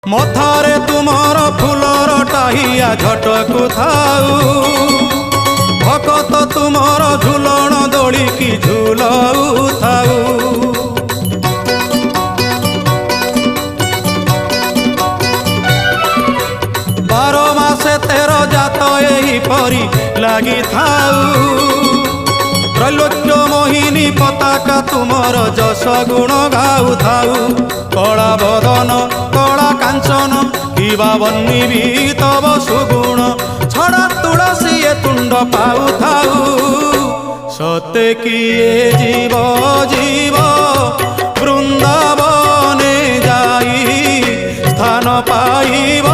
मथारे तुमर फूलर टाहिया झटकु थाऊ भकत तुमर झुलण दोड़ी की झुलाऊ थाऊ। बारो मासे 13 जात एही परी लागी थाऊ त्रैलोक्य मोहिनी पताका तुमर जस गुण गाऊ थाऊ। कला बदन कला कांचन किबा बन्नी भी तब सुगुण छड़ा तुलसी ए तुंड पाऊ थाऊ। सते किए जीव जीव वृंदावने जाई स्थान पाइब